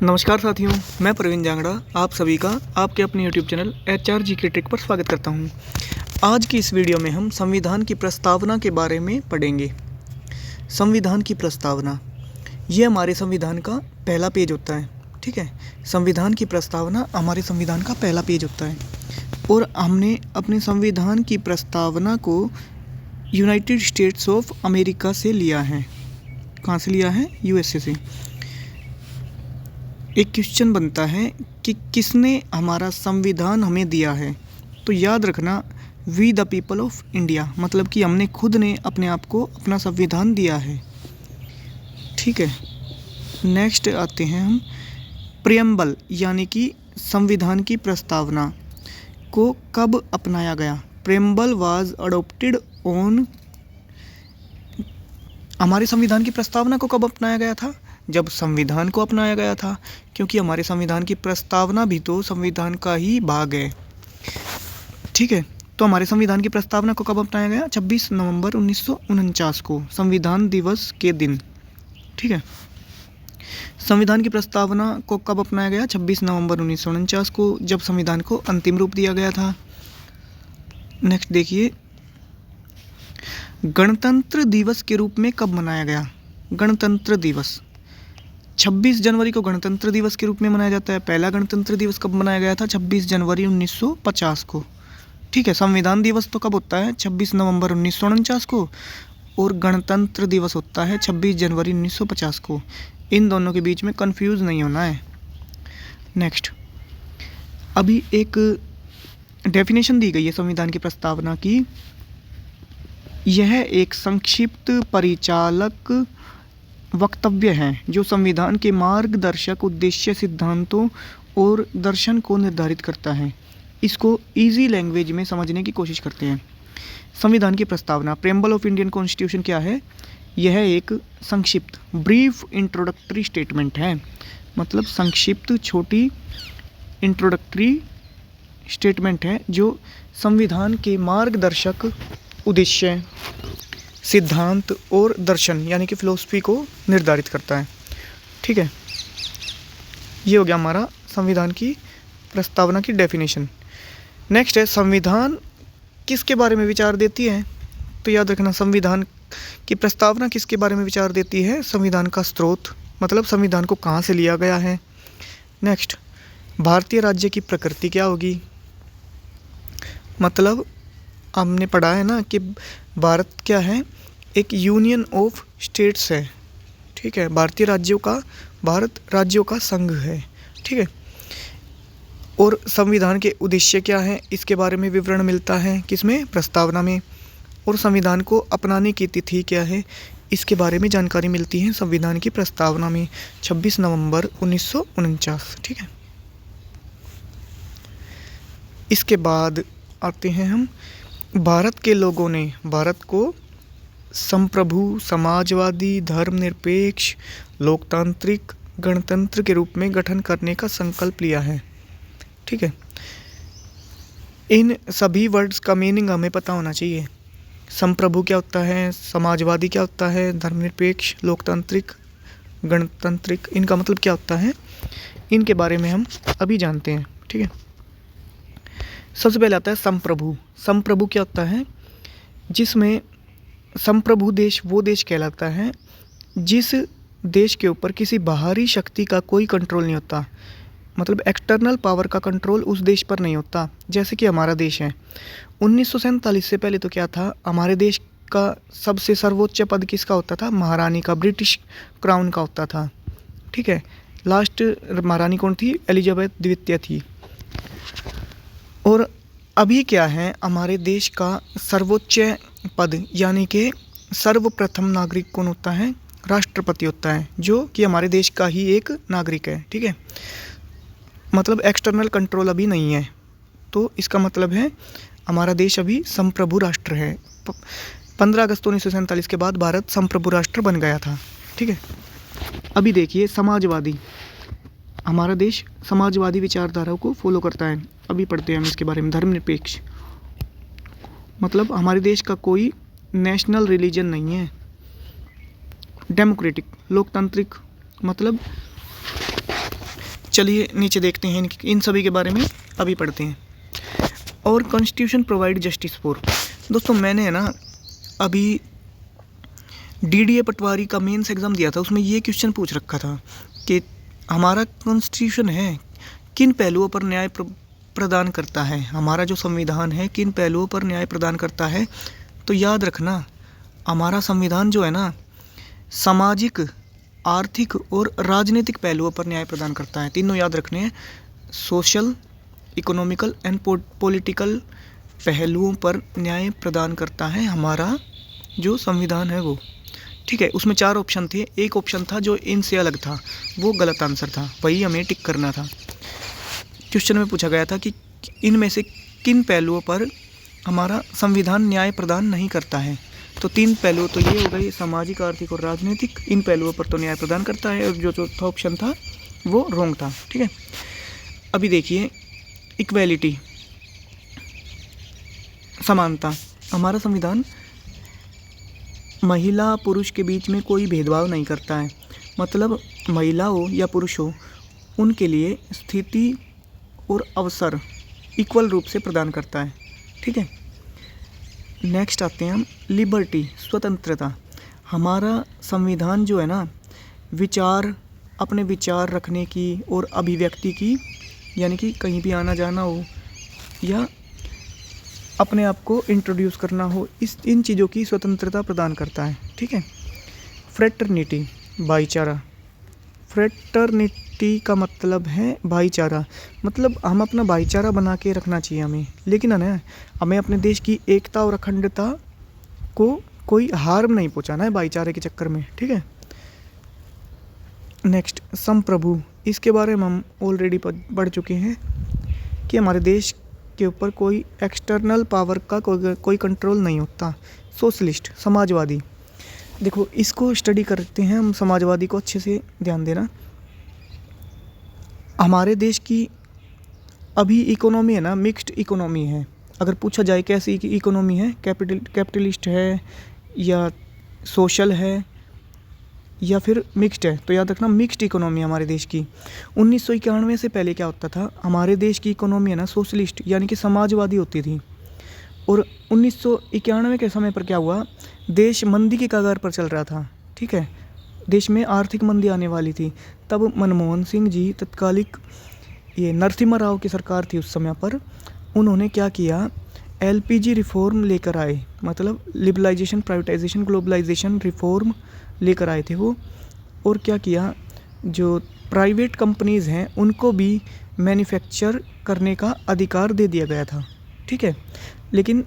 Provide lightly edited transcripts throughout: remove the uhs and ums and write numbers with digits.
नमस्कार साथियों, मैं प्रवीण जांगड़ा आप सभी का आपके अपने YouTube चैनल HRGK ट्रिक पर स्वागत करता हूं। आज की इस वीडियो में हम संविधान की प्रस्तावना के बारे में पढ़ेंगे। संविधान की प्रस्तावना, ये हमारे संविधान का पहला पेज होता है। ठीक है, संविधान की प्रस्तावना हमारे संविधान का पहला पेज होता है और हमने अपने संविधान की प्रस्तावना को यूनाइटेड स्टेट्स ऑफ अमेरिका से लिया है। कहाँ से लिया है? USA से। एक क्वेश्चन बनता है कि किसने हमारा संविधान हमें दिया है, तो याद रखना we the people of India, मतलब कि हमने खुद ने अपने आप को अपना संविधान दिया है। ठीक है, नेक्स्ट आते हैं हम प्रियम्बल यानी कि संविधान की प्रस्तावना को कब अपनाया गया। प्रियम्बल वाज अडोप्टेड ऑन, हमारे संविधान की प्रस्तावना को कब अपनाया गया था? जब संविधान को अपनाया गया था, क्योंकि हमारे संविधान की प्रस्तावना भी तो संविधान का ही भाग है। ठीक है, तो हमारे संविधान की प्रस्तावना को कब अपनाया गया? 26 नवंबर 1949 को, संविधान दिवस के दिन। ठीक है, संविधान की प्रस्तावना को कब अपनाया गया? 26 नवंबर 1949 को, जब संविधान को अंतिम रूप दिया गया था। नेक्स्ट देखिए, गणतंत्र दिवस के रूप में कब मनाया गया? गणतंत्र दिवस 26 जनवरी को गणतंत्र दिवस के रूप में मनाया जाता है। पहला गणतंत्र दिवस कब मनाया गया था? 26 जनवरी 1950 को। ठीक है, संविधान दिवस तो कब होता है? 26 नवंबर 1949 को, और गणतंत्र दिवस होता है 26 जनवरी 1950 को। इन दोनों के बीच में कंफ्यूज नहीं होना है। नेक्स्ट, अभी एक डेफिनेशन दी गई है संविधान की प्रस्तावना की। यह एक संक्षिप्त परिचालक वक्तव्य है जो संविधान के मार्गदर्शक उद्देश्य, सिद्धांतों और दर्शन को निर्धारित करता है। इसको इजी लैंग्वेज में समझने की कोशिश करते हैं। संविधान की प्रस्तावना, प्रेम्बल ऑफ इंडियन कॉन्स्टिट्यूशन क्या है? यह एक संक्षिप्त ब्रीफ इंट्रोडक्टरी स्टेटमेंट है, मतलब संक्षिप्त छोटी इंट्रोडक्टरी स्टेटमेंट है जो संविधान के मार्गदर्शक उद्देश्य, सिद्धांत और दर्शन यानी कि फिलोसफी को निर्धारित करता है। ठीक है, ये हो गया हमारा संविधान की प्रस्तावना की डेफिनेशन। नेक्स्ट है, संविधान किसके बारे में विचार देती है? तो याद रखना, संविधान की प्रस्तावना किसके बारे में विचार देती है? संविधान का स्रोत, मतलब संविधान को कहाँ से लिया गया है। नेक्स्ट, भारतीय राज्य की प्रकृति क्या होगी? मतलब हमने पढ़ा है ना कि भारत क्या है? एक यूनियन ऑफ स्टेट्स है। ठीक है, भारतीय राज्यों का, भारत राज्यों का संघ है। ठीक है, और संविधान के उद्देश्य क्या है, इसके बारे में विवरण मिलता है किसमें? प्रस्तावना में। और संविधान को अपनाने की तिथि क्या है, इसके बारे में जानकारी मिलती है संविधान की प्रस्तावना में, 26 नवंबर 1949। ठीक है, इसके बाद आते हैं हम, भारत के लोगों ने भारत को संप्रभु, समाजवादी, धर्मनिरपेक्ष, लोकतांत्रिक, गणतंत्र के रूप में गठन करने का संकल्प लिया है। ठीक है, इन सभी वर्ड्स का मीनिंग हमें पता होना चाहिए। संप्रभु क्या होता है, समाजवादी क्या होता है, धर्मनिरपेक्ष, लोकतांत्रिक, गणतंत्रिक, इनका मतलब क्या होता है, इनके बारे में हम अभी जानते हैं। ठीक है, सबसे पहले आता है संप्रभु। संप्रभु क्या होता है? जिसमें संप्रभु देश वो देश कहलाता है जिस देश के ऊपर किसी बाहरी शक्ति का कोई कंट्रोल नहीं होता, मतलब एक्सटर्नल पावर का कंट्रोल उस देश पर नहीं होता। जैसे कि हमारा देश है, 1947 से पहले तो क्या था, हमारे देश का सबसे सर्वोच्च पद किसका होता था? महारानी का, ब्रिटिश क्राउन का होता था। ठीक है, लास्ट महारानी कौन थी? एलिजाबेथ द्वितीय थी। और अभी क्या है, हमारे देश का सर्वोच्च पद यानी कि सर्वप्रथम नागरिक कौन होता है? राष्ट्रपति होता है, जो कि हमारे देश का ही एक नागरिक है। ठीक है, मतलब एक्सटर्नल कंट्रोल अभी नहीं है, तो इसका मतलब है हमारा देश अभी संप्रभु राष्ट्र है। 15 अगस्त 1947 के बाद भारत संप्रभु राष्ट्र बन गया था। ठीक है, अभी देखिए समाजवादी, हमारा देश समाजवादी विचारधाराओं को फॉलो करता है। अभी पढ़ते हैं हम इसके बारे में। धर्मनिरपेक्ष, मतलब हमारे देश का कोई नेशनल रिलीजन नहीं है। डेमोक्रेटिक, लोकतांत्रिक, मतलब चलिए नीचे देखते हैं, इन सभी के बारे में अभी पढ़ते हैं। और कॉन्स्टिट्यूशन प्रोवाइड जस्टिस फॉर, दोस्तों मैंने है ना अभी DDA पटवारी का मेंस एग्ज़ाम दिया था, उसमें ये क्वेश्चन पूछ रखा था कि हमारा कॉन्स्टिट्यूशन है किन पहलुओं पर न्याय प्रदान करता है, हमारा जो संविधान है किन पहलुओं पर न्याय प्रदान करता है। तो याद रखना हमारा संविधान जो है ना सामाजिक, आर्थिक और राजनीतिक पहलुओं पर न्याय प्रदान करता है। तीनों याद रखने हैं, सोशल, इकोनॉमिकल एंड पॉलिटिकल पहलुओं पर न्याय प्रदान करता है हमारा जो संविधान है वो। ठीक है, उसमें 4 ऑप्शन थे, एक ऑप्शन था जो इनसे अलग था, वो गलत आंसर था, वही हमें टिक करना था। क्वेश्चन में पूछा गया था कि इनमें से किन पहलुओं पर हमारा संविधान न्याय प्रदान नहीं करता है। तो 3 पहलू तो ये हो गए, सामाजिक, आर्थिक और राजनीतिक, इन पहलुओं पर तो न्याय प्रदान करता है। और जो चौथा ऑप्शन था वो रॉन्ग था। ठीक है, अभी देखिए इक्वेलिटी, समानता, हमारा संविधान महिला पुरुष के बीच में कोई भेदभाव नहीं करता है, मतलब महिला हो या पुरुष हो उनके लिए स्थिति और अवसर इक्वल रूप से प्रदान करता है। ठीक है, नेक्स्ट आते हैं हम लिबर्टी, स्वतंत्रता। हमारा संविधान जो है ना विचार, अपने विचार रखने की और अभिव्यक्ति की, यानी कि कहीं भी आना जाना हो या अपने आप को इंट्रोड्यूस करना हो, इन चीज़ों की स्वतंत्रता प्रदान करता है। ठीक है, फ्रेटर्निटी, भाईचारा। फ्रेटर्निटी का मतलब है भाईचारा, मतलब हम अपना भाईचारा बना के रखना चाहिए हमें, लेकिन है ना हमें अपने देश की एकता और अखंडता को कोई हार्म नहीं पहुंचाना है भाईचारे के चक्कर में। ठीक है, नेक्स्ट संप्रभु, इसके बारे में हम ऑलरेडी पढ़ चुके हैं कि हमारे देश के ऊपर कोई एक्सटर्नल पावर का कोई कंट्रोल नहीं होता। सोशलिस्ट, समाजवादी, देखो इसको स्टडी करते हैं हम, समाजवादी को अच्छे से ध्यान देना। हमारे देश की अभी इकोनॉमी है ना मिक्स्ड इकोनॉमी है। अगर पूछा जाए कैसी इकोनॉमी है, कैपिटलिस्ट है या सोशल है या फिर मिक्स्ड है, तो याद रखना मिक्स्ड इकोनॉमी हमारे देश की। 1991 से पहले क्या होता था, हमारे देश की इकोनॉमी है ना सोशलिस्ट यानी कि समाजवादी होती थी। और 1991 के समय पर क्या हुआ, देश मंदी की कगार पर चल रहा था। ठीक है, देश में आर्थिक मंदी आने वाली थी। तब मनमोहन सिंह जी, तत्कालिक ये नरसिम्हा राव की सरकार थी उस समय पर, उन्होंने क्या किया, LPG रिफॉर्म लेकर आए, मतलब लिबरलाइजेशन, प्राइवेटाइजेशन, ग्लोबलाइजेशन रिफॉर्म लेकर आए थे वो। और क्या किया, जो प्राइवेट कंपनीज़ हैं उनको भी मैन्युफैक्चर करने का अधिकार दे दिया गया था। ठीक है, लेकिन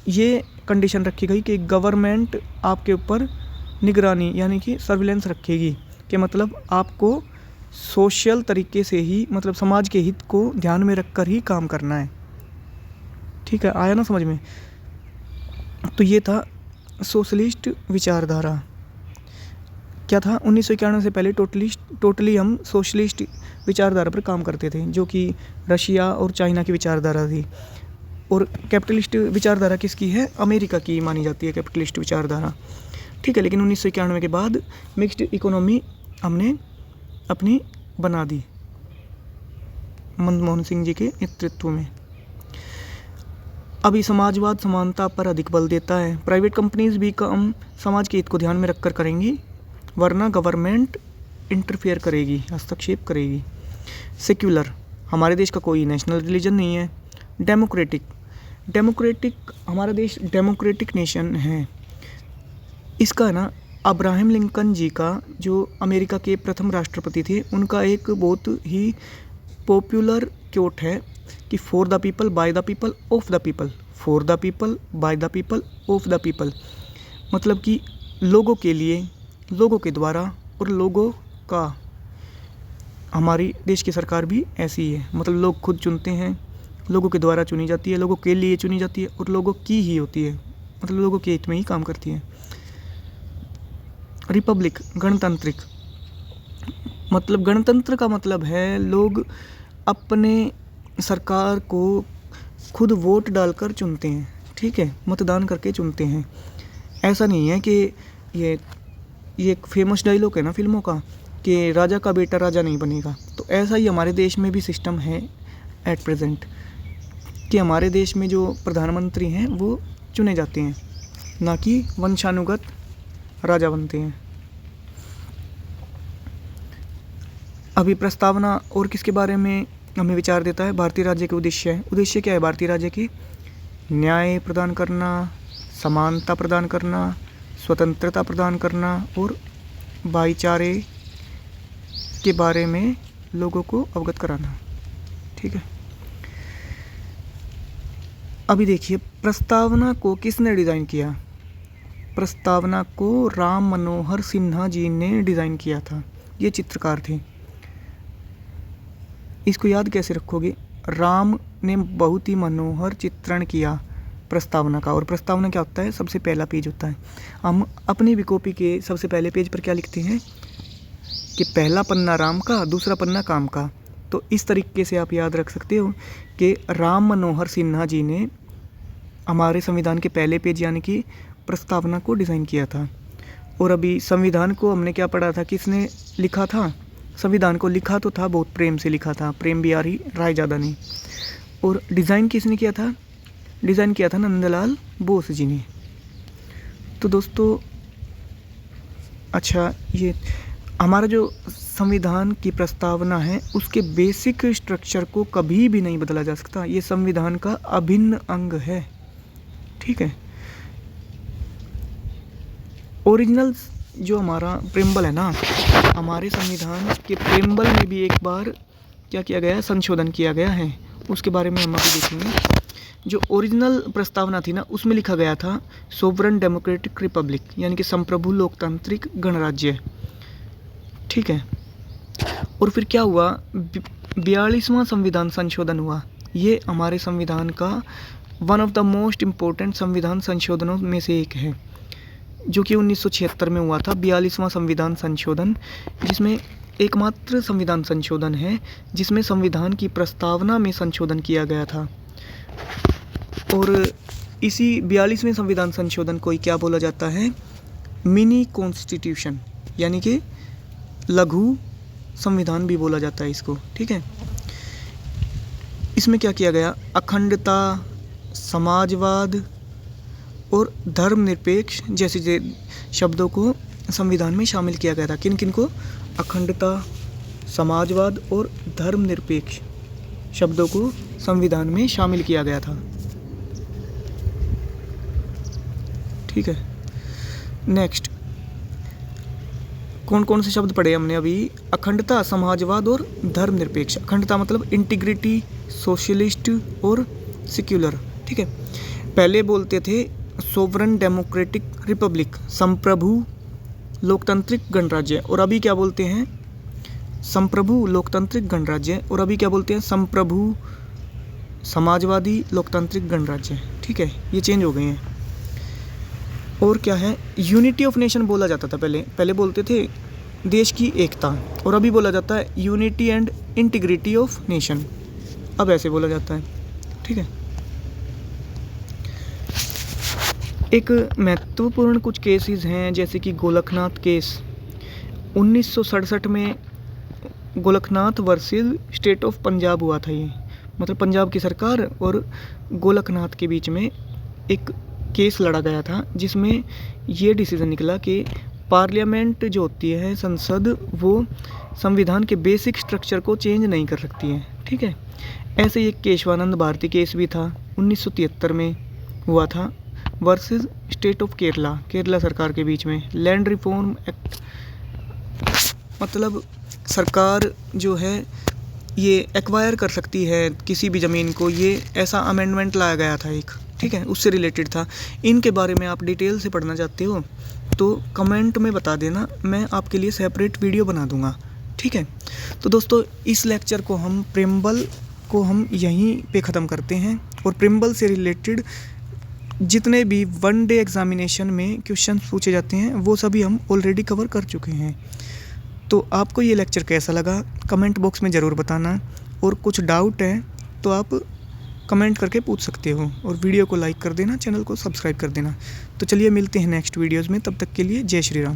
ये कंडीशन रखी गई कि गवर्नमेंट आपके ऊपर निगरानी यानी कि सर्विलेंस रखेगी, कि मतलब आपको सोशल तरीके से ही, मतलब समाज के हित को ध्यान में रखकर ही काम करना है। ठीक है, आया ना समझ में। तो ये था सोशलिस्ट विचारधारा। क्या था, 1991 से पहले टोटली हम सोशलिस्ट विचारधारा पर काम करते थे, जो कि रशिया और चाइना की विचारधारा थी। और कैपिटलिस्ट विचारधारा किसकी है, अमेरिका की मानी जाती है कैपिटलिस्ट विचारधारा। ठीक है, लेकिन 1991 के बाद मिक्स्ड इकोनॉमी हमने अपनी बना दी मनमोहन सिंह जी के नेतृत्व में। अभी समाजवाद समानता पर अधिक बल देता है। प्राइवेट कंपनीज भी काम समाज के हित को ध्यान में रखकर करेंगी, वरना गवर्नमेंट इंटरफेयर करेगी, हस्तक्षेप करेगी। सेक्युलर, हमारे देश का कोई नेशनल रिलीजन नहीं है। डेमोक्रेटिक, हमारा देश डेमोक्रेटिक नेशन है। इसका है ना अब्राहम लिंकन जी का, जो अमेरिका के प्रथम राष्ट्रपति थे, उनका एक बहुत ही पॉपुलर कोट है कि for the people, by the people, of the people. For the people, by the people, of the people, मतलब कि लोगों के लिए, लोगों के द्वारा और लोगों का। हमारी देश की सरकार भी ऐसी ही है, मतलब लोग खुद चुनते हैं, लोगों के द्वारा चुनी जाती है, लोगों के लिए चुनी जाती है और लोगों की ही होती है, मतलब लोगों के हित में ही काम करती है। रिपब्लिक, गणतांत्रिक, मतलब गणतंत्र का मतलब है लोग अपने सरकार को खुद वोट डालकर चुनते हैं। ठीक है, मतदान करके चुनते हैं। ऐसा नहीं है कि ये एक फेमस डायलॉग है ना फिल्मों का कि राजा का बेटा राजा नहीं बनेगा, तो तो ऐसा ही हमारे देश में भी सिस्टम है एट प्रेजेंट कि हमारे देश में जो प्रधानमंत्री हैं वो चुने जाते हैं, ना कि वंशानुगत राजा बनते हैं। अभी प्रस्तावना और किसके बारे में हमें विचार देता है? भारतीय राज्य के उद्देश्य है। उद्देश्य क्या है भारतीय राज्य की? न्याय प्रदान करना, समानता प्रदान करना, स्वतंत्रता प्रदान करना और भाईचारे के बारे में लोगों को अवगत कराना। ठीक है, अभी देखिए प्रस्तावना को किसने डिज़ाइन किया? प्रस्तावना को राम मनोहर सिन्हा जी ने डिज़ाइन किया था। ये चित्रकार थे। इसको याद कैसे रखोगे? राम ने बहुत ही मनोहर चित्रण किया प्रस्तावना का। और प्रस्तावना क्या होता है? सबसे पहला पेज होता है। हम अपनी भी कॉपी के सबसे पहले पेज पर क्या लिखते हैं कि पहला पन्ना राम का, दूसरा पन्ना काम का। तो इस तरीके से आप याद रख सकते हो कि राम मनोहर सिन्हा जी ने हमारे संविधान के पहले पेज यानी कि प्रस्तावना को डिज़ाइन किया था। और अभी संविधान को हमने क्या पढ़ा था? किसने लिखा था? संविधान को लिखा तो था, बहुत प्रेम से लिखा था, प्रेम बिहारी रायजादा ने। और डिज़ाइन किसने किया था? डिज़ाइन किया था नंदलाल बोस जी ने। तो दोस्तों अच्छा, ये हमारा जो संविधान की प्रस्तावना है उसके बेसिक स्ट्रक्चर को कभी भी नहीं बदला जा सकता। ये संविधान का अभिन्न अंग है। ठीक है, ओरिजिनल जो हमारा प्रेम्बल है ना, हमारे संविधान के प्रेम्बल में भी एक बार क्या किया गया है? संशोधन किया गया है। उसके बारे में हम अभी देखेंगे। जो ओरिजिनल प्रस्तावना थी ना, उसमें लिखा गया था सोवरन डेमोक्रेटिक रिपब्लिक, यानी कि संप्रभु लोकतांत्रिक गणराज्य। ठीक है, और फिर क्या हुआ? 42वां संविधान संशोधन हुआ। ये हमारे संविधान का one of the most important संविधान संशोधनों में से एक है, जो कि 1976 में हुआ था। 42वां संविधान संशोधन, जिसमें एकमात्र संविधान संशोधन है जिसमें संविधान की प्रस्तावना में संशोधन किया गया था। और इसी 42वें संविधान संशोधन को ही क्या बोला जाता है? मिनी कॉन्स्टिट्यूशन, यानी कि लघु संविधान भी बोला जाता है इसको। ठीक है, इसमें क्या किया गया? अखंडता, समाजवाद और धर्मनिरपेक्ष जैसे शब्दों को संविधान में शामिल किया गया था। किन किन को? अखंडता, समाजवाद और धर्मनिरपेक्ष शब्दों को संविधान में शामिल किया गया था। ठीक है, नेक्स्ट कौन कौन से शब्द पढ़े हमने अभी? अखंडता, समाजवाद और धर्मनिरपेक्ष। अखंडता मतलब इंटीग्रिटी, सोशलिस्ट और सेक्युलर। ठीक है, पहले बोलते थे सोवरन डेमोक्रेटिक रिपब्लिक, संप्रभु लोकतांत्रिक गणराज्य, और अभी क्या बोलते हैं? संप्रभु लोकतांत्रिक गणराज्य, और अभी क्या बोलते हैं? संप्रभु समाजवादी लोकतांत्रिक गणराज्य। ठीक है, ये चेंज हो गए हैं। और क्या है? यूनिटी ऑफ नेशन बोला जाता था पहले बोलते थे देश की एकता, और अभी बोला जाता है unity and integrity of nation. अब ऐसे बोला जाता है। ठीक है, एक महत्वपूर्ण कुछ केसेस हैं, जैसे कि गोलकनाथ केस। 1967 में Golaknath versus state of Punjab हुआ था। ये मतलब पंजाब की सरकार और गोलकनाथ के बीच में एक केस लड़ा गया था, जिसमें ये डिसीजन निकला कि पार्लियामेंट जो होती है, संसद, वो संविधान के बेसिक स्ट्रक्चर को चेंज नहीं कर सकती है। ठीक है, ऐसे ही एक केशवानंद भारती केस भी था, 1973 में हुआ था, वर्सेस स्टेट ऑफ केरला सरकार के बीच में। लैंड रिफॉर्म एक्ट, मतलब सरकार जो है ये एक्वायर कर सकती है किसी भी ज़मीन को, ये ऐसा अमेंडमेंट लाया गया था एक। ठीक है, उससे रिलेटेड था। इनके बारे में आप डिटेल से पढ़ना चाहते हो तो कमेंट में बता देना, मैं आपके लिए सेपरेट वीडियो बना दूंगा। ठीक है, तो दोस्तों इस लेक्चर को हम प्रेम्बल को हम यहीं पे ख़त्म करते हैं, और प्रेम्बल से रिलेटेड जितने भी वन डे एग्जामिनेशन में क्वेश्चन पूछे जाते हैं वो सभी हम ऑलरेडी कवर कर चुके हैं। तो आपको ये लेक्चर कैसा लगा कमेंट बॉक्स में ज़रूर बताना, और कुछ डाउट है तो आप कमेंट करके पूछ सकते हो, और वीडियो को लाइक कर देना, चैनल को सब्सक्राइब कर देना। तो चलिए मिलते हैं नेक्स्ट वीडियोज़ में, तब तक के लिए जय श्री राम।